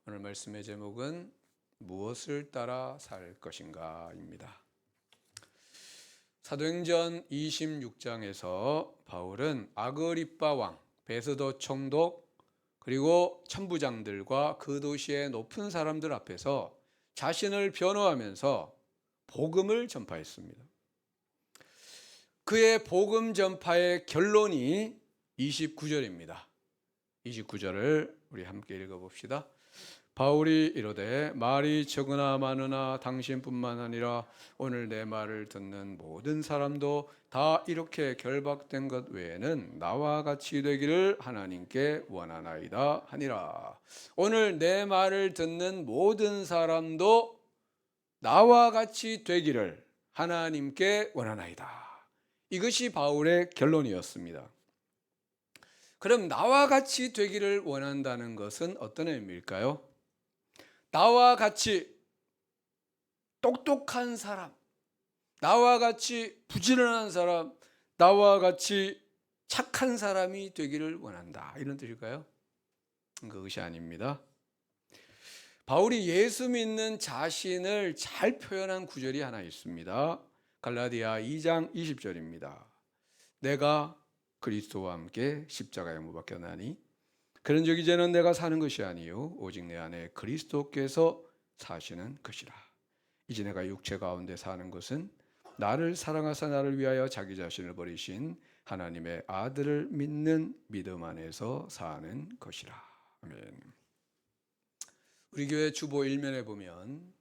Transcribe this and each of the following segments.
오늘 말씀의 제목은 무엇을 따라 살 것인가입니다. 사도행전 26장에서 바울은 아그리빠 왕, 베스도 총독, 그리고 천부장들과 그 도시의 높은 사람들 앞에서 자신을 변호하면서 복음을 전파했습니다. 그의 복음 전파의 결론이 29절입니다. 29절을 우리 함께 읽어봅시다. 바울이 이르되 말이 적으나 많으나 당신뿐만 아니라 오늘 내 말을 듣는 모든 사람도 다 이렇게 결박된 것 외에는 나와 같이 되기를 하나님께 원하나이다 하니라. 오늘 내 말을 듣는 모든 사람도 나와 같이 되기를 하나님께 원하나이다. 이것이 바울의 결론이었습니다. 그럼 나와 같이 되기를 원한다는 것은 어떤 의미일까요? 나와 같이 똑똑한 사람, 나와 같이 부지런한 사람, 나와 같이 착한 사람이 되기를 원한다. 이런 뜻일까요? 그것이 아닙니다. 바울이 예수 믿는 자신을 잘 표현한 구절이 하나 있습니다. 갈라디아 2장 20절입니다. 내가 그리스도와 함께 십자가에 못 박혔나니 그런즉 이제는 내가 사는 것이 아니요 오직 내 안에 그리스도께서 사시는 것이라. 이제 내가 육체 가운데 사는 것은 나를 사랑하사 나를 위하여 자기 자신을 버리신 하나님의 아들을 믿는 믿음 안에서 사는 것이라. 아멘. 우리 교회 주보 일면에 보면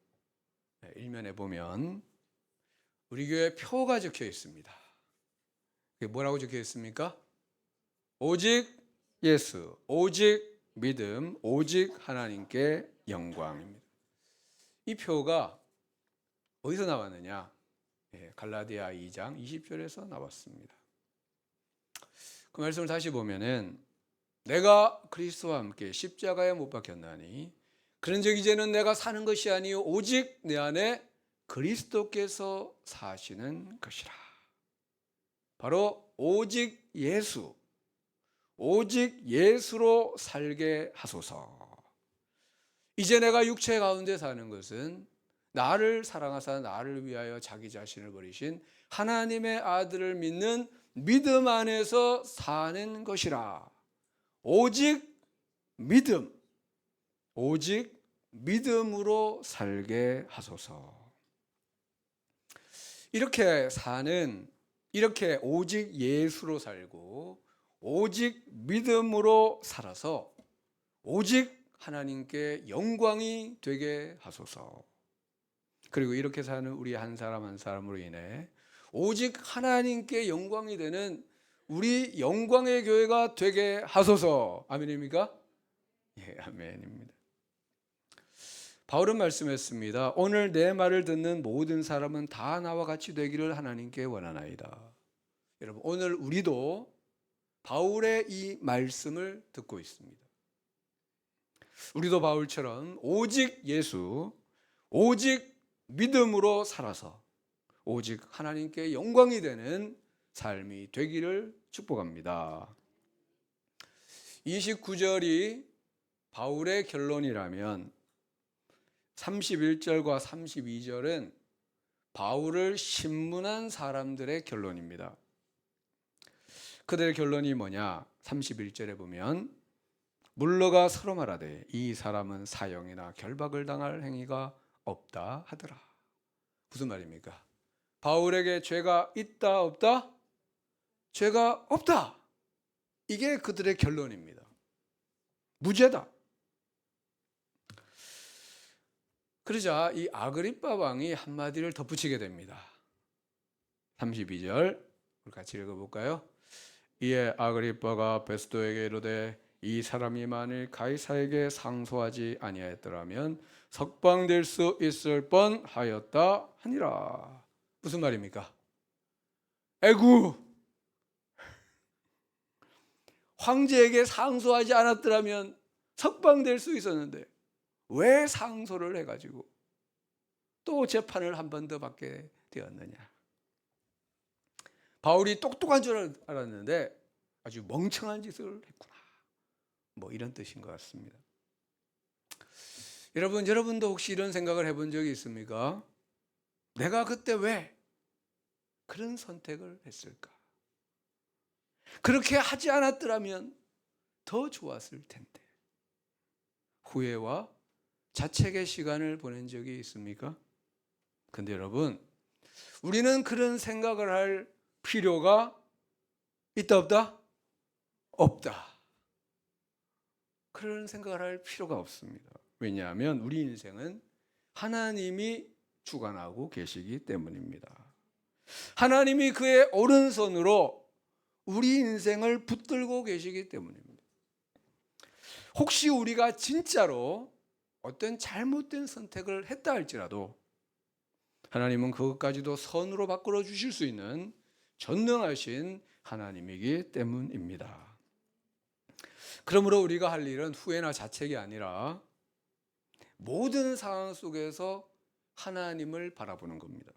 우리 교회 표가 적혀 있습니다. 그게 뭐라고 적혀 있습니까? 오직 예수, 오직 믿음, 오직 하나님께 영광입니다. 이 표가 어디서 나왔느냐? 갈라디아 2장 20절에서 나왔습니다. 그 말씀을 다시 보면은 내가 그리스도와 함께 십자가에 못 박혔나니 그런즉 이제는 내가 사는 것이 아니요 오직 내 안에 그리스도께서 사시는 것이라. 바로 오직 예수, 오직 예수로 살게 하소서. 이제 내가 육체 가운데 사는 것은 나를 사랑하사 나를 위하여 자기 자신을 버리신 하나님의 아들을 믿는 믿음 안에서 사는 것이라. 오직 믿음, 오직 믿음으로 살게 하소서. 이렇게 오직 예수로 살고 오직 믿음으로 살아서 오직 하나님께 영광이 되게 하소서. 그리고 이렇게 사는 우리 한 사람 한 사람으로 인해 오직 하나님께 영광이 되는 우리 영광의 교회가 되게 하소서. 아멘입니까? 예, 아멘입니다. 바울은 말씀했습니다. 오늘 내 말을 듣는 모든 사람은 다 나와 같이 되기를 하나님께 원하나이다. 여러분, 오늘 우리도 바울의 이 말씀을 듣고 있습니다. 우리도 바울처럼 오직 예수, 오직 믿음으로 살아서 오직 하나님께 영광이 되는 삶이 되기를 축복합니다. 29절이 바울의 결론이라면 31절과 32절은 바울을 신문한 사람들의 결론입니다. 그들의 결론이 뭐냐? 31절에 보면 물러가 서로 말하되 이 사람은 사형이나 결박을 당할 행위가 없다 하더라. 무슨 말입니까? 바울에게 죄가 있다 없다? 죄가 없다. 이게 그들의 결론입니다. 무죄다. 그러자 이 아그리빠 왕이 한마디를 덧붙이게 됩니다. 32절 우리 같이 읽어볼까요? 이에 아그리빠가 베스도에게 이르되 이 사람이 만일 가이사에게 상소하지 아니하였더라면 석방될 수 있을 뻔하였다 하니라. 무슨 말입니까? 에구, 황제에게 상소하지 않았더라면 석방될 수 있었는데 왜 상소를 해가지고 또 재판을 한 번 더 받게 되었느냐. 바울이 똑똑한 줄 알았는데 아주 멍청한 짓을 했구나. 뭐 이런 뜻인 것 같습니다. 여러분도 혹시 이런 생각을 해본 적이 있습니까? 내가 그때 왜 그런 선택을 했을까? 그렇게 하지 않았더라면 더 좋았을 텐데. 후회와 자책의 시간을 보낸 적이 있습니까? 근데 여러분, 우리는 그런 생각을 할 필요가 있다 없다? 없다. 그런 생각을 할 필요가 없습니다. 왜냐하면 우리 인생은 하나님이 주관하고 계시기 때문입니다. 하나님이 그의 오른손으로 우리 인생을 붙들고 계시기 때문입니다. 혹시 우리가 진짜로 어떤 잘못된 선택을 했다 할지라도 하나님은 그것까지도 선으로 바꾸어 주실 수 있는 전능하신 하나님이기 때문입니다. 그러므로 우리가 할 일은 후회나 자책이 아니라 모든 상황 속에서 하나님을 바라보는 겁니다.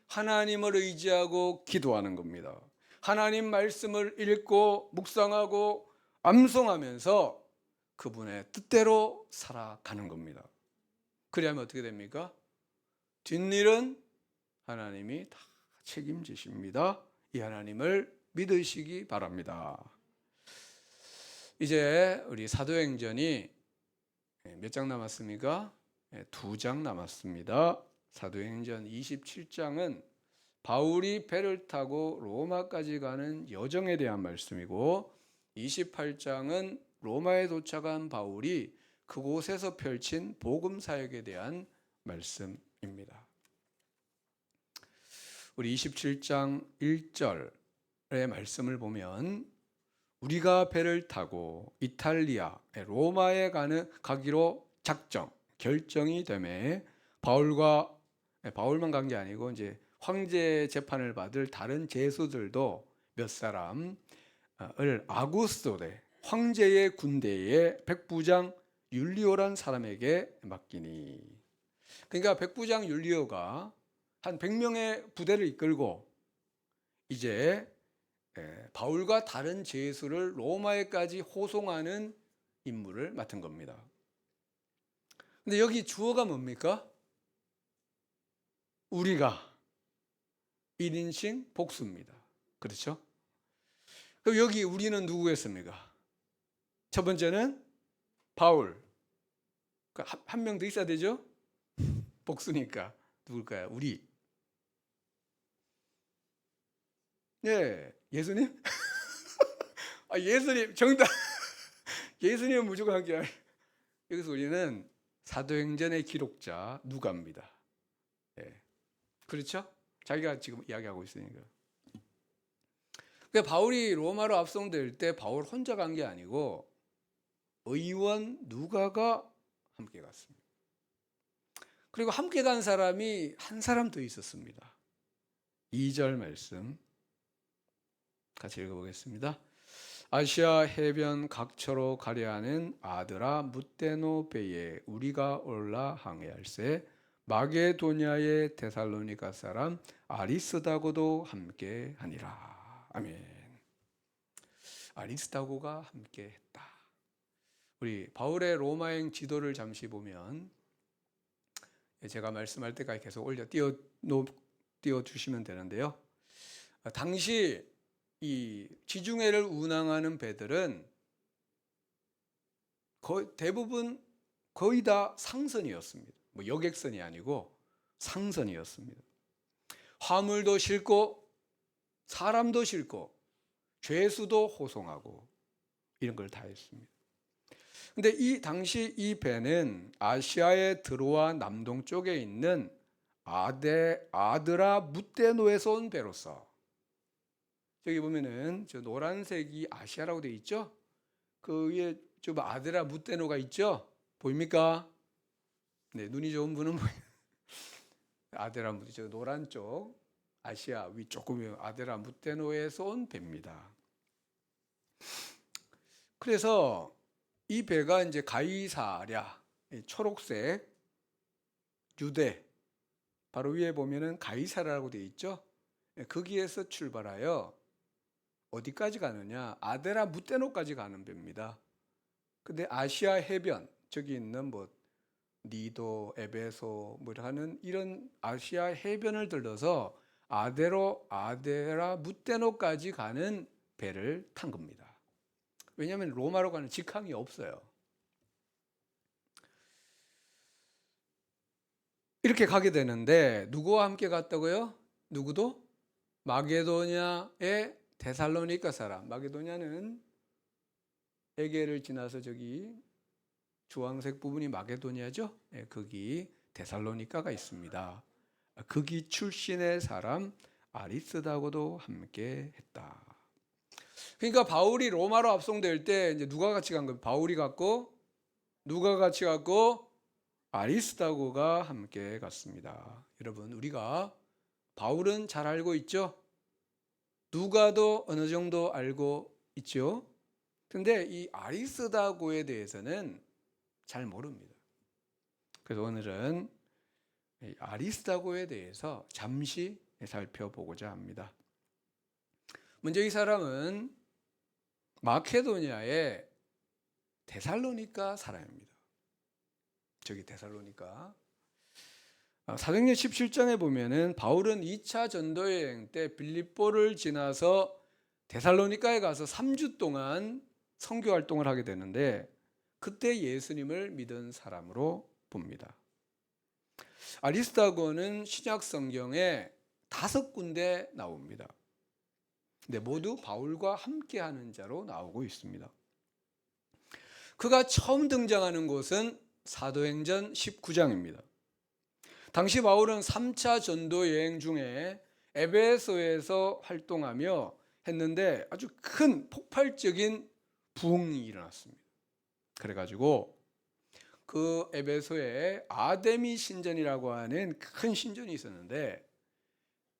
하나님을 의지하고 기도하는 겁니다. 하나님 말씀을 읽고 묵상하고 암송하면서 그분의 뜻대로 살아가는 겁니다. 그래야면 어떻게 됩니까? 뒷일은 하나님이 다 책임지십니다. 이 하나님을 믿으시기 바랍니다. 이제 우리 사도행전이 몇 장 남았습니까? 2장 남았습니다. 사도행전 27장은 바울이 배를 타고 로마까지 가는 여정에 대한 말씀이고 28장은 로마에 도착한 바울이 그곳에서 펼친 복음 사역에 대한 말씀입니다. 우리 27장 1절의 말씀을 보면 우리가 배를 타고 이탈리아, 로마에 가기로 결정이 되매 바울만 간 게 아니고 이제 황제 재판을 받을 다른 제수들도 몇 사람을 아구스토데 황제의 군대의 백부장 율리오란 사람에게 맡기니. 그러니까 백부장 율리오가 한 100명의 부대를 이끌고 이제 바울과 다른 제수를 로마에까지 호송하는 임무를 맡은 겁니다. 근데 여기 주어가 뭡니까? 우리가 1인칭 복수입니다. 그렇죠? 그럼 여기 우리는 누구겠습니까? 첫 번째는 바울. 한 명 더 있어야 되죠? 복수니까. 누굴까요? 우리. 네, 예수님? 예수님, 정답. 예수님은 무조건 함께. 여기서 우리는 사도행전의 기록자 누가입니다. 네. 그렇죠? 자기가 지금 이야기하고 있으니까. 그러니까 바울이 로마로 압송될 때 바울 혼자 간 게 아니고 의원 누가가 함께 갔습니다. 그리고 함께 간 사람이 한 사람 더 있었습니다. 2절 말씀 같이 읽어보겠습니다. 아시아 해변 각처로 가려 하는 아드라 무테노 배에 우리가 올라 항해할세 마게도냐의 데살로니가 사람 아리스다고도 함께 하니라. 아멘. 아리스다고가 함께 했다. 우리 바울의 로마행 지도를 잠시 보면 제가 말씀할 때까지 계속 올려 띄워 주시면 되는데요. 당시 이 지중해를 운항하는 배들은 대부분 거의 다 상선이었습니다. 뭐 여객선이 아니고 상선이었습니다. 화물도 싣고 사람도 싣고 죄수도 호송하고 이런 걸 다 했습니다. 근데 이 당시 이 배는 아시아의 드로아 남동쪽에 있는 아드라 무테노에서 온 배로서 저기 보면은 저 노란색이 아시아라고 되어 있죠? 그 위에 좀 아드라 무테노가 있죠? 보입니까? 네, 눈이 좋은 분은 아드라 무테노, 저 노란 쪽 아시아 위 조금 아드라 무테노에서 온 배입니다. 그래서 이 배가 이제 가이사랴, 초록색 유대, 바로 위에 보면은 가이사랴라고 되어 있죠? 거기에서 출발하여 어디까지 가느냐? 아데라 무테노까지 가는 배입니다. 근데 아시아 해변, 저기 있는 뭐 니도, 에베소 뭐 하는 이런 아시아 해변을 들러서 아데라 무테노까지 가는 배를 탄 겁니다. 왜냐하면 로마로 가는 직항이 없어요. 이렇게 가게 되는데 누구와 함께 갔다고요? 누구도? 마게도냐의 데살로니가 사람. 마게도냐는 에게를 지나서 저기 주황색 부분이 마게도냐죠. 거기 데살로니가가 있습니다. 거기 출신의 사람 아리스다고도 함께 했다. 그러니까 바울이 로마로 압송될 때 이제 누가 같이 간 거예요? 바울이 갔고 누가 같이 갔고 아리스다고가 함께 갔습니다. 여러분, 우리가 바울은 잘 알고 있죠? 누가도 어느 정도 알고 있죠? 근데 이 아리스다고에 대해서는 잘 모릅니다. 그래서 오늘은 아리스다고에 대해서 잠시 살펴보고자 합니다. 먼저 이 사람은 마케도니아의 데살로니가 사람입니다. 저기 데살로니가. 사도행전 17장에 보면은 바울은 2차 전도여행 때 빌립보를 지나서 데살로니가에 가서 3주 동안 선교 활동을 하게 되는데 그때 예수님을 믿은 사람으로 봅니다. 아리스다고는 신약 성경에 5군데 나옵니다. 근데 모두 바울과 함께하는 자로 나오고 있습니다. 그가 처음 등장하는 곳은 사도행전 19장입니다. 당시 바울은 3차 전도 여행 중에 에베소에서 활동하며 했는데 아주 큰 폭발적인 부흥이 일어났습니다. 그래가지고 그 에베소에 아데미 신전이라고 하는 큰 신전이 있었는데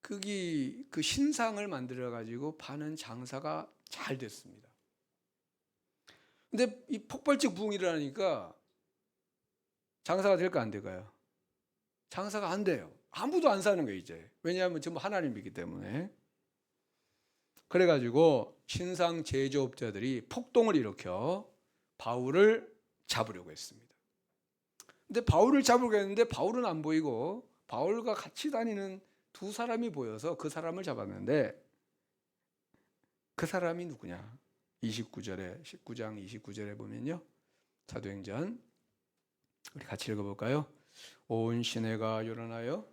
거기 그 신상을 만들어 가지고 파는 장사가 잘 됐습니다. 근데 이 폭발적 부흥이 일어나니까 장사가 될까 안 될까요? 장사가 안 돼요. 아무도 안 사는 거예요, 이제. 왜냐하면 전부 하나님이기 때문에. 그래가지고 신상 제조업자들이 폭동을 일으켜 바울을 잡으려고 했습니다. 근데 바울을 잡으려고 했는데 바울은 안 보이고 바울과 같이 다니는 2사람이 보여서 그 사람을 잡았는데 그 사람이 누구냐? 19장 29절에 보면요. 사도행전 우리 같이 읽어볼까요? 온 시내가 요란하여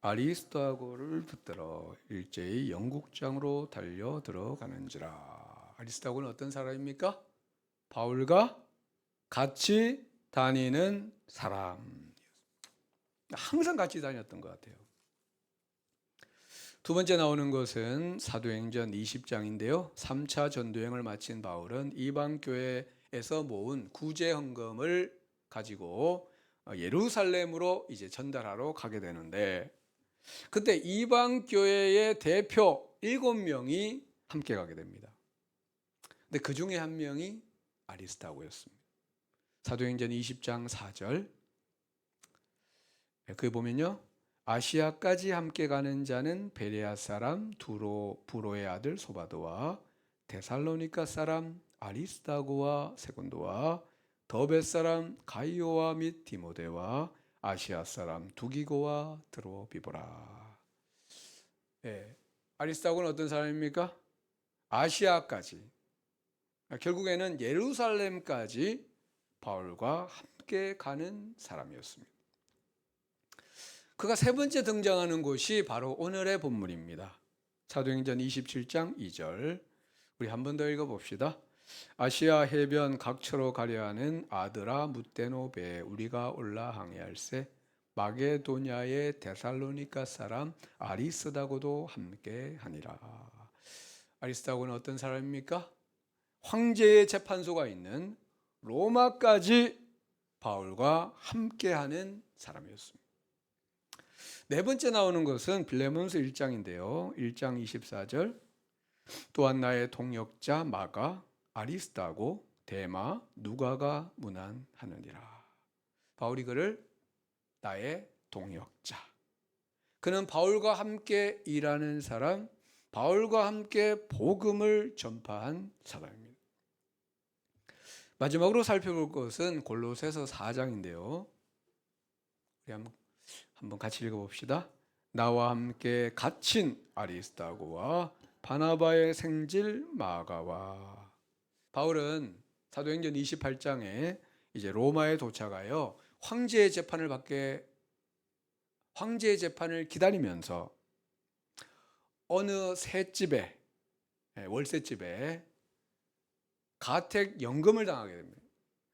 아리스다고를 붙들어 일제히 영국장으로 달려 들어가는지라. 아리스다고는 어떤 사람입니까? 바울과 같이 다니는 사람. 항상 같이 다녔던 것 같아요. 두 번째 나오는 것은 사도행전 20장인데요. 3차 전도여행을 마친 바울은 이방교회에서 모은 구제 헌금을 가지고 예루살렘으로 이제 전달하러 가게 되는데 그때 이방교회의 대표 7명이 함께 가게 됩니다. 근데 그 중에 한 명이 아리스다고였습니다. 사도행전 20장 4절 거기 보면요. 아시아까지 함께 가는 자는 베레아 사람 부로의 아들 소바도와 데살로니가 사람 아리스다고와 세곤도와 더베 사람 가이오와 및 디모데와 아시아 사람 두기고와 드로비보라. 아리스다고는 어떤 사람입니까? 아시아까지. 결국에는 예루살렘까지 바울과 함께 가는 사람이었습니다. 그가 세 번째 등장하는 곳이 바로 오늘의 본문입니다. 사도행전 27장 2절 우리 한 번 더 읽어봅시다. 아시아 해변 각처로 가려 하는 아드라 무테노 배에 우리가 올라 항해할세 마게도냐의 데살로니가 사람 아리스다고도 함께 하니라. 아리스다고는 어떤 사람입니까? 황제의 재판소가 있는 로마까지 바울과 함께하는 사람이었습니다. 네 번째 나오는 것은 빌레몬서 1장인데요. 1장 24절 또한 나의 동역자 마가 아리스다고 데마 누가가 문안하느니라. 바울이 그를 나의 동역자. 그는 바울과 함께 일하는 사람, 바울과 함께 복음을 전파한 사람입니다. 마지막으로 살펴볼 것은 골로새서 4장인데요. 우리 한번 같이 읽어봅시다. 나와 함께 갇힌 아리스다고와 바나바의 생질 마가와. 바울은 사도행전 28장에 이제 로마에 도착하여 황제의 재판을 기다리면서 어느 셋집에, 월세집에 가택 연금을 당하게 됩니다.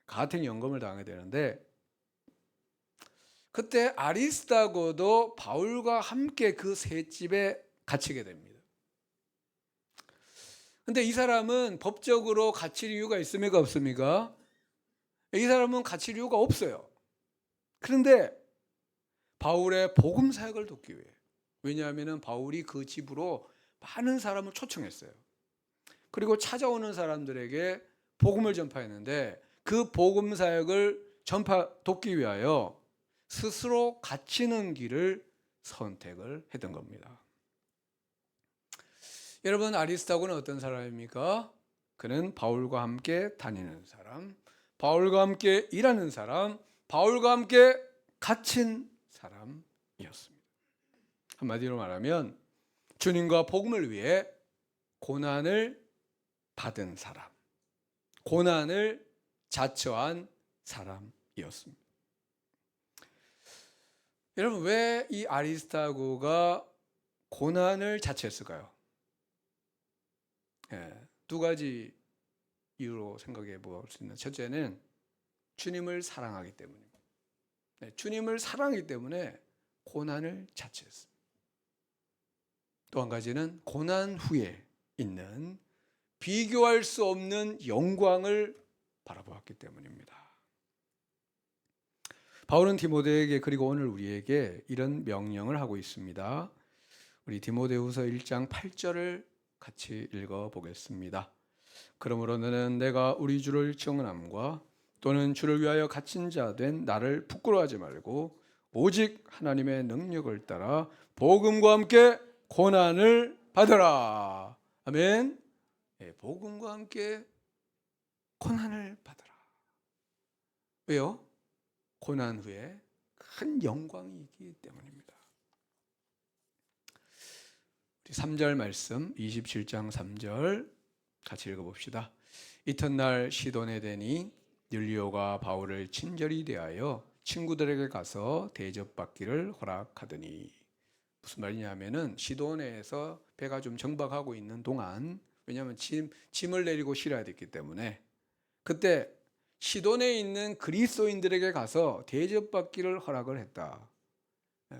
가택 연금을 당하게 되는데, 그때 아리스다고도 바울과 함께 그 셋집에 갇히게 됩니다. 근데 이 사람은 법적으로 갇힐 이유가 있습니까, 없습니까? 이 사람은 갇힐 이유가 없어요. 그런데 바울의 복음 사역을 돕기 위해, 왜냐하면 바울이 그 집으로 많은 사람을 초청했어요. 그리고 찾아오는 사람들에게 복음을 전파했는데, 그 복음 사역을 돕기 위하여 스스로 갇히는 길을 선택을 했던 겁니다. 여러분, 아리스다고는 어떤 사람입니까? 그는 바울과 함께 다니는 사람, 바울과 함께 일하는 사람, 바울과 함께 갇힌 사람이었습니다. 한마디로 말하면 주님과 복음을 위해 고난을 받은 사람, 고난을 자처한 사람이었습니다. 여러분, 왜 이 아리스다고가 고난을 자처했을까요? 두 가지 이유로 생각해 볼 수 있는, 첫째는 주님을 사랑하기 때문입니다. 주님을 사랑하기 때문에 고난을 자처했습니다. 또 한 가지는 고난 후에 있는 비교할 수 없는 영광을 바라보았기 때문입니다. 바울은 디모데에게, 그리고 오늘 우리에게 이런 명령을 하고 있습니다. 우리 디모데후서 1장 8절을 같이 읽어보겠습니다. 그러므로 너는 내가 우리 주를 증언함과 또는 주를 위하여 갇힌 자 된 나를 부끄러워하지 말고 오직 하나님의 능력을 따라 복음과 함께 고난을 받으라. 아멘. 복음과 함께 고난을 받으라. 왜요? 고난 후에 큰 영광이 있기 때문입니다. 3절 말씀, 27장 3절 같이 읽어봅시다. 이튿날 시돈에 되니 율리오가 바울을 친절히 대하여 친구들에게 가서 대접받기를 허락하더니, 무슨 말이냐면은 시돈에서 배가 좀 정박하고 있는 동안, 왜냐하면 짐을 내리고 실어야 됐기 때문에 그때 시돈에 있는 그리스도인들에게 가서 대접받기를 허락을 했다.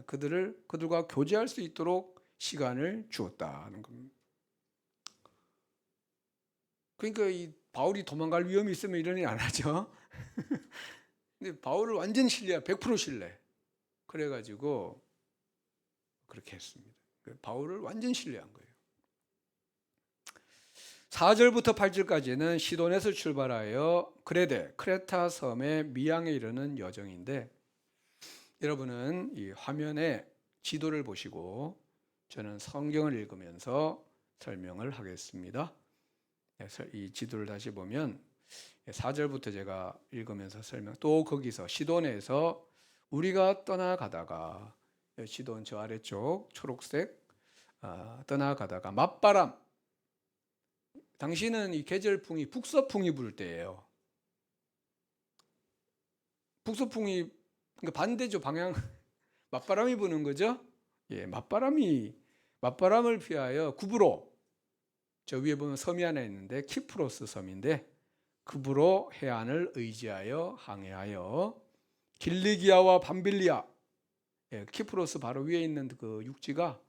그들과 교제할 수 있도록 시간을 주었다는 겁니다. 그러니까 이 바울이 도망갈 위험이 있으면 이런 일 안 하죠. 근데 바울을 완전 신뢰, 100% 신뢰. 그래가지고 그렇게 했습니다. 바울을 완전 신뢰한 거예요. 4절부터 8절까지는 시돈에서 출발하여 크레타 섬의 미양에 이르는 여정인데, 여러분은 이 화면에 지도를 보시고 저는 성경을 읽으면서 설명을 하겠습니다. 이 지도를 다시 보면 4절부터 제가 읽으면서 또 거기서 시돈에서 우리가 떠나가다가, 시돈 저 아래쪽 초록색, 떠나가다가 맞바람, 당시는 이 계절풍이 북서풍이 불 때예요. 북서풍이, 그러니까 반대죠, 방향. 맞바람이 부는 거죠. 맞바람을 피하여 구브로, 저 위에 보면 섬이 하나 있는데 키프로스 섬인데, 구브로 해안을 의지하여 항해하여 길리기아와 밤빌리아, 키프로스 바로 위에 있는 그 육지가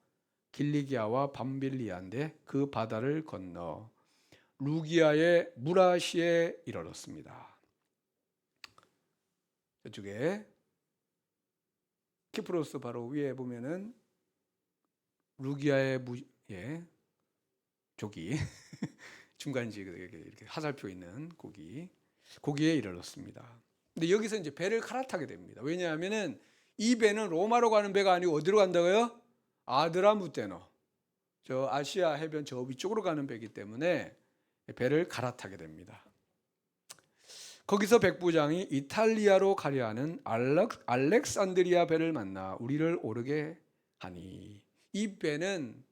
길리기아와 밤빌리아인데, 그 바다를 건너 루기아의 무라시에 이르렀습니다. 이쪽에 키프로스 바로 위에 보면은 루기아의 저기 중간지 이렇게 화살표 있는 거기에 이르렀습니다. 근데 여기서 이제 배를 갈아타게 됩니다. 왜냐하면은 이 배는 로마로 가는 배가 아니고 어디로 간다고요? 아드라무테노, 저 아시아 해변 저 위쪽으로 가는 배이기 때문에 배를 갈아타게 됩니다. 거기서 백부장이 이탈리아로 가려 하는 알렉산드리아 배를 만나 우리를 오르게 하니, 이 배는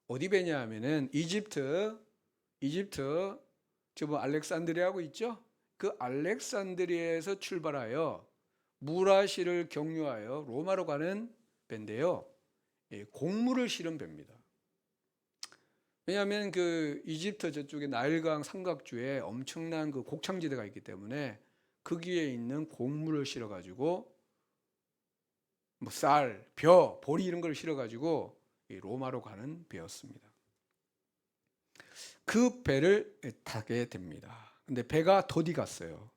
어디 배냐 하면은 이집트 지금 알렉산드리아하고 있죠? 그 알렉산드리아에서 출발하여 무라시를 경유하여 로마로 가는 배인데요. 곡물을 실은 배입니다. 왜냐하면 그 이집트 저쪽에 나일강 삼각주에 엄청난 그 곡창지대가 있기 때문에 거기에 있는 곡물을 실어 가지고 뭐 쌀, 벼, 보리 이런 걸 실어 가지고 로마로 가는 배였습니다. 그 배를 타게 됩니다. 근데 배가 더디 갔어요.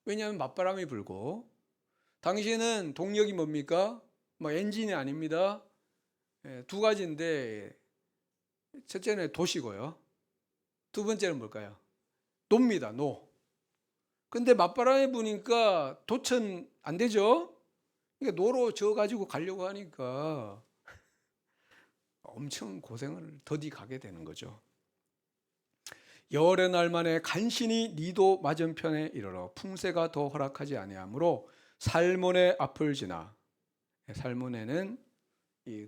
왜냐하면 맞바람이 불고, 당시에는 동력이 뭡니까? 뭐 엔진이 아닙니다. 두 가지인데, 첫째는 도시고요. 두 번째는 뭘까요? 노입니다. 노. 근데 맞바람이 부니까 도천 안 되죠? 그러니까 노로 저 가지고 가려고 하니까 엄청 고생을 더디 가게 되는 거죠. 여러 날 만에 간신히 니도 맞은편에 이르러 풍세가 더 허락하지 아니하므로 살몬의 앞을 지나, 살몬에는 이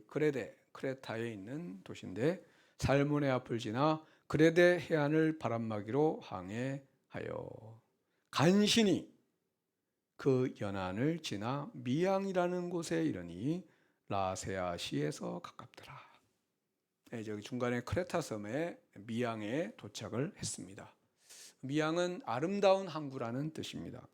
크레타에 있는 도시인데, 살몬의 앞을 지나 그레데 해안을 바람막이로 항해하여 간신히 그 연안을 지나 미양이라는 곳에 이르니 라세아시에서 가깝더라. 저기 중간에 크레타 섬에 미양에 도착을 했습니다. 미양은 아름다운 항구라는 뜻입니다.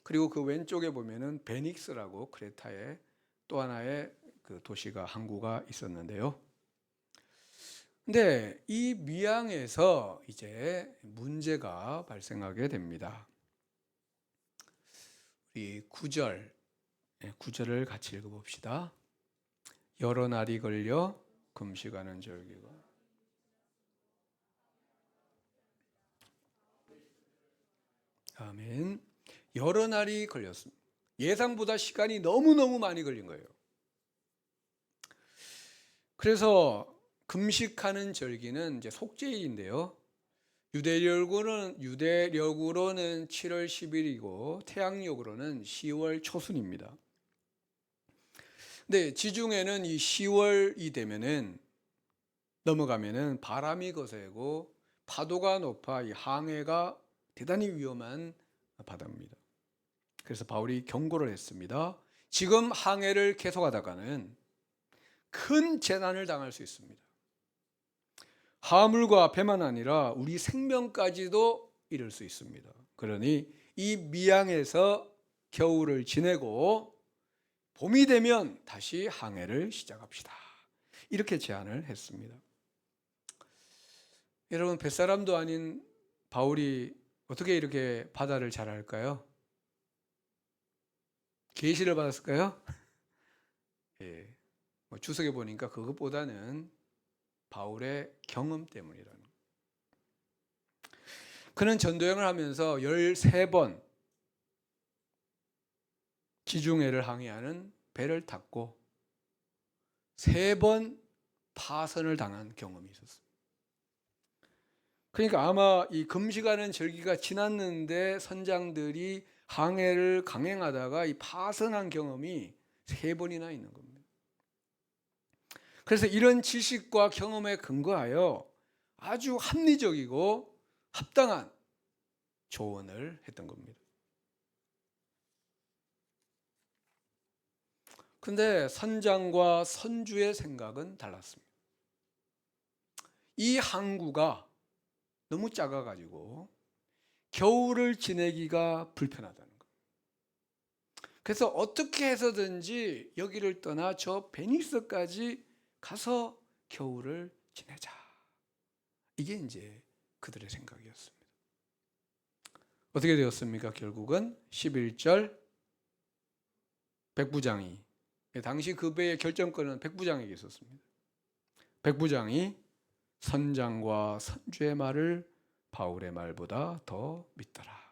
그리고 그 왼쪽에 보면은 베닉스라고 크레타에 또 하나의 그 도시가, 항구가 있었는데요. 근데 이 미양에서 이제 문제가 발생하게 됩니다. 우리 9절을 같이 읽어봅시다. 여러 날이 걸려 금식하는 절기가, 아멘. 여러 날이 걸렸습니다. 예상보다 시간이 너무너무 많이 걸린 거예요. 그래서 금식하는 절기는 이제 속죄일인데요. 유대력으로는 7월 10일이고 태양력으로는 10월 초순입니다. 근데 지중해는 이 10월이 되면은 넘어가면은 바람이 거세고 파도가 높아 이 항해가 대단히 위험한 바다입니다. 그래서 바울이 경고를 했습니다. 지금 항해를 계속하다가는 큰 재난을 당할 수 있습니다. 화물과 배만 아니라 우리 생명까지도 이를 수 있습니다. 그러니 이 미양에서 겨울을 지내고 봄이 되면 다시 항해를 시작합시다. 이렇게 제안을 했습니다. 여러분, 뱃사람도 아닌 바울이 어떻게 이렇게 바다를 잘 알까요? 계시를 받았을까요? 예, 뭐 주석에 보니까 그것보다는 바울의 경험 때문이라는. 그는 전도여행을 하면서 13번 지중해를 항해하는 배를 탔고 3번 파선을 당한 경험이 있었습니다. 그러니까 아마 이 금식하는 절기가 지났는데 선장들이 항해를 강행하다가 이 파선한 경험이 3번이나 있는 겁니다. 그래서 이런 지식과 경험에 근거하여 아주 합리적이고 합당한 조언을 했던 겁니다. 근데 선장과 선주의 생각은 달랐습니다. 이 항구가 너무 작아가지고 겨울을 지내기가 불편하다는 거예요. 그래서 어떻게 해서든지 여기를 떠나 저 베니스까지 가서 겨울을 지내자. 이게 이제 그들의 생각이었습니다. 어떻게 되었습니까? 결국은 11절 백부장이, 당시 그 배의 결정권은 백부장에게 있었습니다. 백부장이 선장과 선주의 말을 바울의 말보다 더 믿더라.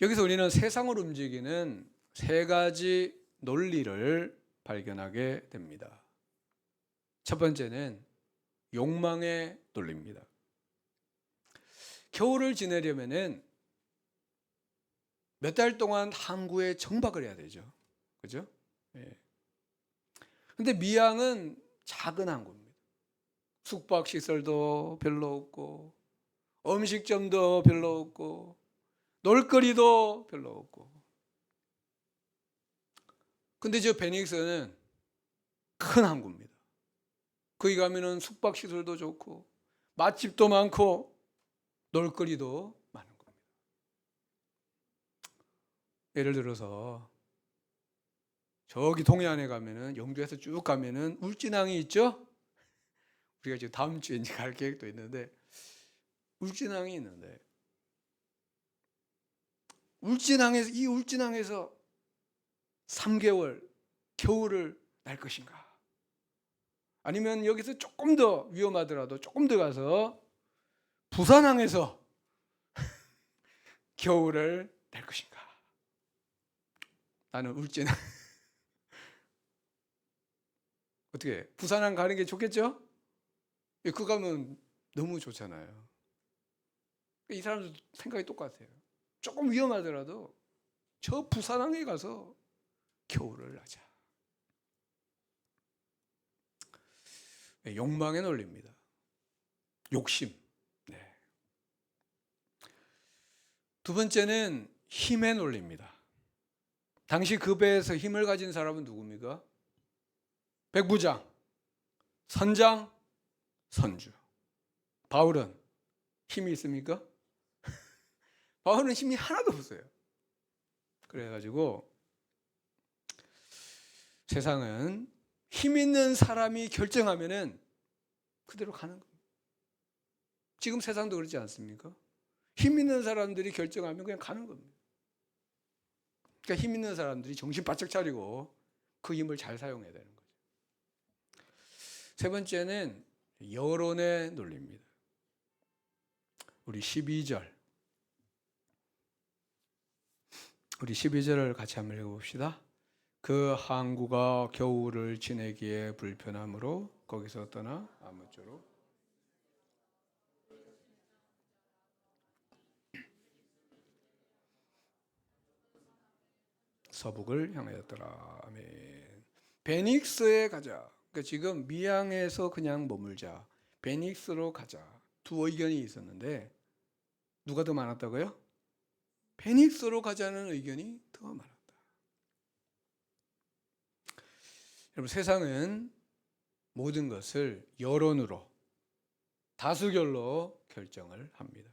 여기서 우리는 세상을 움직이는 3가지 논리를 발견하게 됩니다. 첫 번째는 욕망의 논리입니다. 겨울을 지내려면은 몇 달 동안 항구에 정박을 해야 되죠. 그죠? 예. 근데 미양은 작은 항구입니다. 숙박 시설도 별로 없고, 음식점도 별로 없고, 놀거리도 별로 없고. 근데 저 베닉스는 큰 항구입니다. 거기 가면은 숙박 시설도 좋고, 맛집도 많고, 놀거리도 많은 겁니다. 예를 들어서 저기 동해안에 가면은, 영주에서 쭉 가면은 울진항이 있죠? 우리가 지금 다음 주에 이제 갈 계획도 있는데, 울진항이 있는데, 이 울진항에서 3개월 겨울을 날 것인가? 아니면 여기서 조금 더 위험하더라도 조금 더 가서 부산항에서 겨울을 날 것인가? 나는 울진항. 어떻게 부산항 가는 게 좋겠죠? 그 가면 너무 좋잖아요. 이 사람들 생각이 똑같아요. 조금 위험하더라도 저 부산항에 가서 겨울을 나자. 욕망의 논리입니다. 욕심. 네. 두 번째는 힘의 논리입니다. 당시 그 배에서 힘을 가진 사람은 누굽니까? 백부장, 선장, 선주. 바울은 힘이 있습니까? 바울은 힘이 하나도 없어요. 그래가지고 세상은 힘 있는 사람이 결정하면은 그대로 가는 겁니다. 지금 세상도 그렇지 않습니까? 힘 있는 사람들이 결정하면 그냥 가는 겁니다. 그러니까 힘 있는 사람들이 정신 바짝 차리고 그 힘을 잘 사용해야 되는 거죠. 세 번째는 여론의 논리입니다. 우리 12절을 같이 한번 읽어봅시다. 그 항구가 겨울을 지내기에 불편하므로 거기서 떠나 아무쪼록 서북을 향하였더라. 아멘. 베닉스에 가자. 그러니까 지금 미양에서 그냥 머물자. 베닉스로 가자. 두 의견이 있었는데 누가 더 많았다고요? 베닉스로 가자는 의견이 더 많았다. 여러분, 세상은 모든 것을 여론으로, 다수결로 결정을 합니다.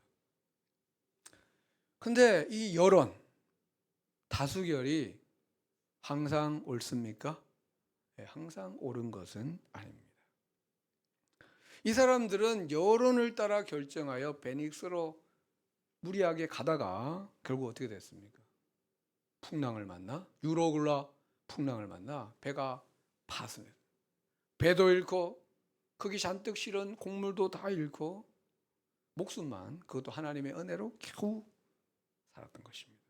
근데 이 여론, 다수결이 항상 옳습니까? 네, 항상 옳은 것은 아닙니다. 이 사람들은 여론을 따라 결정하여 베닉스로 무리하게 가다가 결국 어떻게 됐습니까? 풍랑을 만나, 유로굴라 풍랑을 만나 배가 파손했어요. 배도 잃고 거기 잔뜩 실은 곡물도 다 잃고 목숨만, 그것도 하나님의 은혜로 겨우 살았던 것입니다.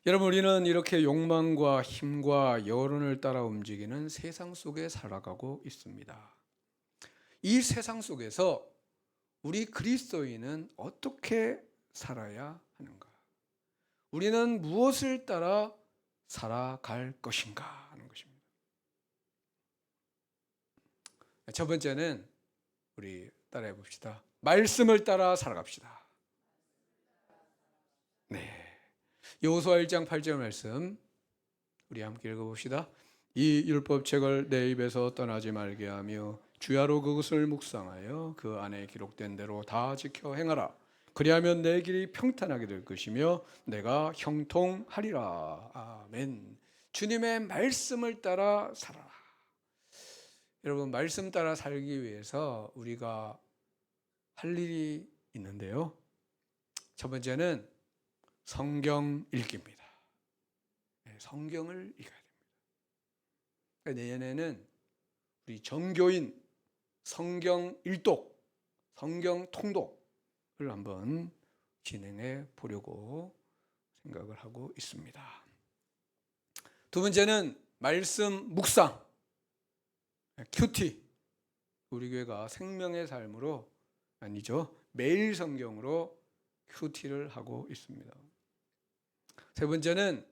여러분, 우리는 이렇게 욕망과 힘과 여론을 따라 움직이는 세상 속에 살아가고 있습니다. 이 세상 속에서 우리 그리스도인은 어떻게 살아야 하는가? 우리는 무엇을 따라 살아갈 것인가 하는 것입니다. 첫 번째는 우리 따라해 봅시다. 말씀을 따라 살아갑시다. 네. 여호수아 1장 8절 말씀 우리 함께 읽어봅시다. 이 율법책을 내 입에서 떠나지 말게 하며 주야로 그것을 묵상하여 그 안에 기록된 대로 다 지켜 행하라. 그리하면 내 길이 평탄하게 될 것이며 내가 형통하리라. 아멘. 주님의 말씀을 따라 살아라. 여러분, 말씀 따라 살기 위해서 우리가 할 일이 있는데요. 첫 번째는 성경 읽기입니다. 성경을 읽어야 됩니다. 내년에는 우리 정교인 성경 일독, 성경 통독을 한번 진행해 보려고 생각을 하고 있습니다. 두 번째는 말씀 묵상, 큐티. 우리 교회가 생명의 삶으로, 아니죠, 매일 성경으로 큐티를 하고 있습니다. 세 번째는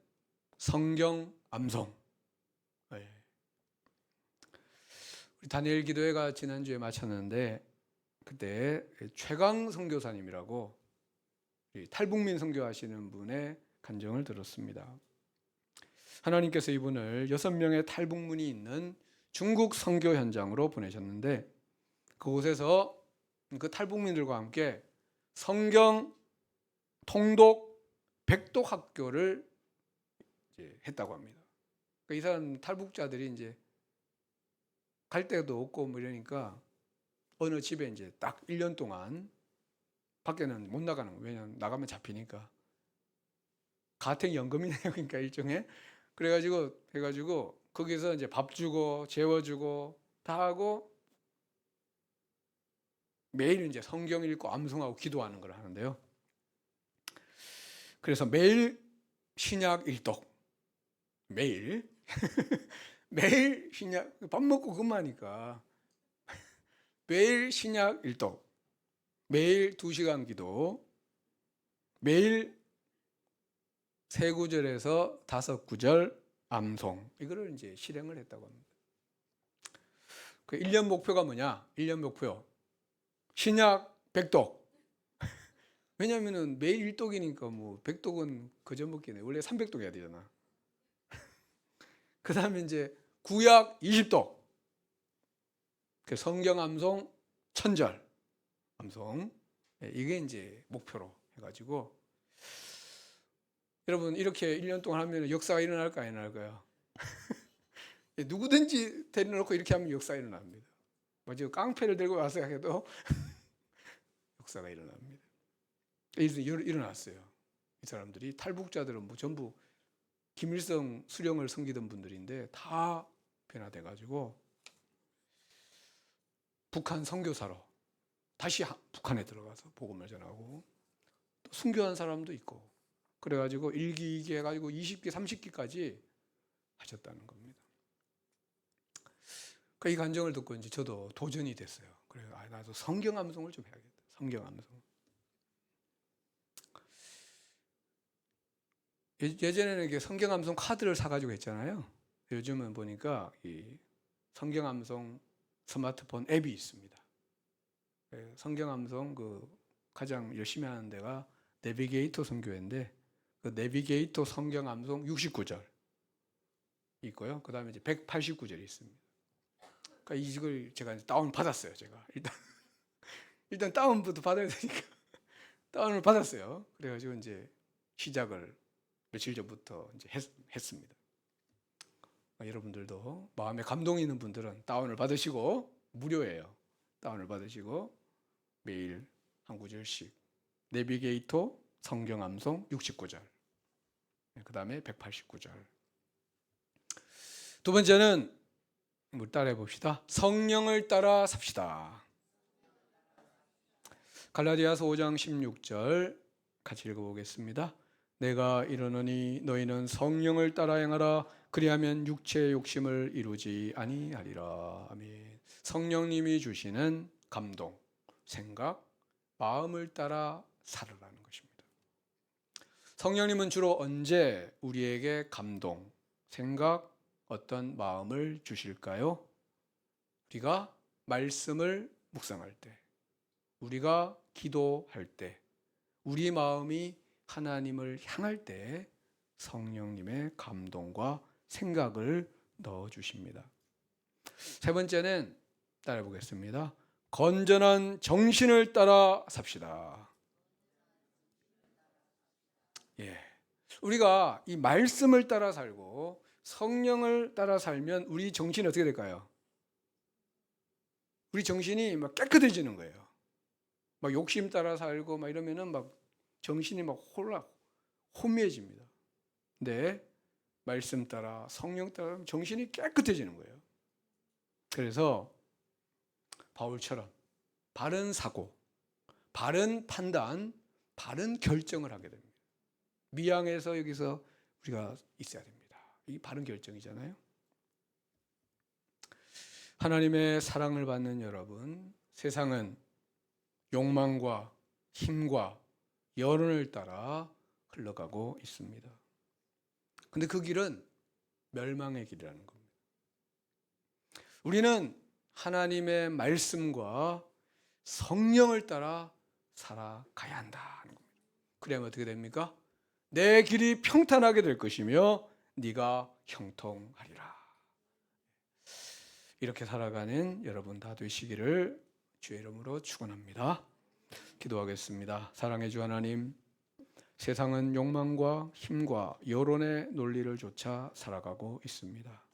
성경 암송. 우리 다니엘 기도회가 지난주에 마쳤는데 그때 최강 선교사님이라고 탈북민 선교하시는 분의 간증을 들었습니다. 하나님께서 이분을 6명의 탈북민이 있는 중국 선교 현장으로 보내셨는데 그곳에서 그 탈북민들과 함께 성경 통독 백독 학교를 이제 했다고 합니다. 그러니까 이 사람 탈북자들이 이제 갈 데도 없고 뭐 이러니까 어느 집에 이제 딱 1년 동안 밖에는 못 나가는 거예요. 왜냐하면 나가면 잡히니까. 가택연금이네요. 그러니까 일종의. 그래가지고 해가지고 거기서 이제 밥 주고 재워주고 다 하고 매일 이제 성경 읽고 암송하고 기도하는 걸 하는데요. 그래서 매일 신약 일독, 매일 매일 신약, 밥 먹고 그만하니까 매일 신약 일독, 매일 2시간 기도, 매일 3구절에서 5구절 암송, 이거를 이제 실행을 했다고 합니다. 그 1년 목표가 뭐냐? 1년 목표 신약 백독. 왜냐면은 매일 1독이니까 뭐 백독은 그저 먹기네. 원래 300독 해야 되잖아. 그 다음에 이제 구약 20독. 그 성경 암송 1000절 암송. 이게 이제 목표로 해가지고 여러분 이렇게 1년 동안 하면 역사가 일어날까 안 일어날까요? 누구든지 데려놓고 이렇게 하면 역사가 일어납니다. 먼저 깡패를 들고 와서 해도 역사가 일어납니다. 일어났어요. 이 사람들이 탈북자들은 뭐 전부 김일성 수령을 섬기던 분들인데 다 변화돼가지고 북한 선교사로 다시 북한에 들어가서 복음을 전하고 또 순교한 사람도 있고 그래가지고 1기, 2기 해가지고 20기, 30기까지 하셨다는 겁니다. 그러니까 이 간증을 듣고 이제 저도 도전이 됐어요. 그래서 나도 성경 암송을 좀 해야겠다. 성경 암송. 예전에는 이렇게 성경 암송 카드를 사가지고 했잖아요. 요즘은 보니까 이 성경 암송 스마트폰 앱이 있습니다. 성경 암송 그 가장 열심히 하는 데가 내비게이터 선교회인데 그 내비게이터 성경 암송 69절 있고요. 그 다음에 이제 189절이 있습니다. 그러니까 이걸 제가 다운 받았어요. 제가 일단 다운부터 받아야 되니까 다운을 받았어요. 그래가지고 이제 시작을 며칠 전부터 이제 했습니다. 여러분들도 마음에 감동이 있는 분들은 다운을 받으시고 무료예요. 다운을 받으시고 매일 한 구절씩 내비게이터 성경 암송 69절 그 다음에 189절. 두 번째는 우리 따라해 봅시다. 성령을 따라 삽시다. 갈라디아서 5장 16절 같이 읽어보겠습니다. 내가 이르노니 너희는 성령을 따라 행하라. 그리하면 육체의 욕심을 이루지 아니하리라. 아멘. 성령님이 주시는 감동, 생각, 마음을 따라 살아라는 것입니다. 성령님은 주로 언제 우리에게 감동, 생각, 어떤 마음을 주실까요? 우리가 말씀을 묵상할 때, 우리가 기도할 때, 우리 마음이 하나님을 향할 때 성령님의 감동과 생각을 넣어주십니다. 세 번째는 따라 보겠습니다. 건전한 정신을 따라 삽시다. 우리가 이 말씀을 따라 살고 성령을 따라 살면 우리 정신이 어떻게 될까요? 우리 정신이 막 깨끗해지는 거예요. 막 욕심 따라 살고 막 이러면은 막 정신이 막 혼미해집니다. 근데 말씀 따라 성령 따라 정신이 깨끗해지는 거예요. 그래서 바울처럼 바른 사고, 바른 판단, 바른 결정을 하게 됩니다. 미양에서 여기서 우리가 있어야 됩니다. 이 바른 결정이잖아요. 하나님의 사랑을 받는 여러분, 세상은 욕망과 힘과 여론을 따라 흘러가고 있습니다. 근데 그 길은 멸망의 길이라는 겁니다. 우리는 하나님의 말씀과 성령을 따라 살아가야 한다는 겁니다. 그래야면 어떻게 됩니까? 내 길이 평탄하게 될 것이며 네가 형통하리라. 이렇게 살아가는 여러분 다 되시기를 주의 이름으로 축원합니다. 기도하겠습니다. 사랑의 주 하나님, 세상은 욕망과 힘과 여론의 논리를 쫓아 살아가고 있습니다.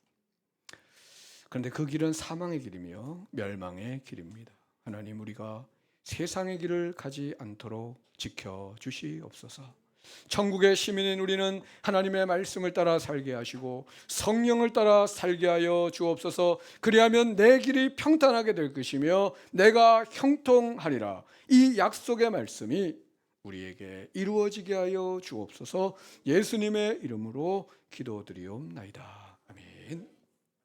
그런데 그 길은 사망의 길이며 멸망의 길입니다. 하나님, 우리가 세상의 길을 가지 않도록 지켜주시옵소서. 천국의 시민인 우리는 하나님의 말씀을 따라 살게 하시고 성령을 따라 살게 하여 주옵소서. 그리하면 내 길이 평탄하게 될 것이며 내가 형통하리라. 이 약속의 말씀이 우리에게 이루어지게 하여 주옵소서. 예수님의 이름으로 기도드리옵나이다. 아멘.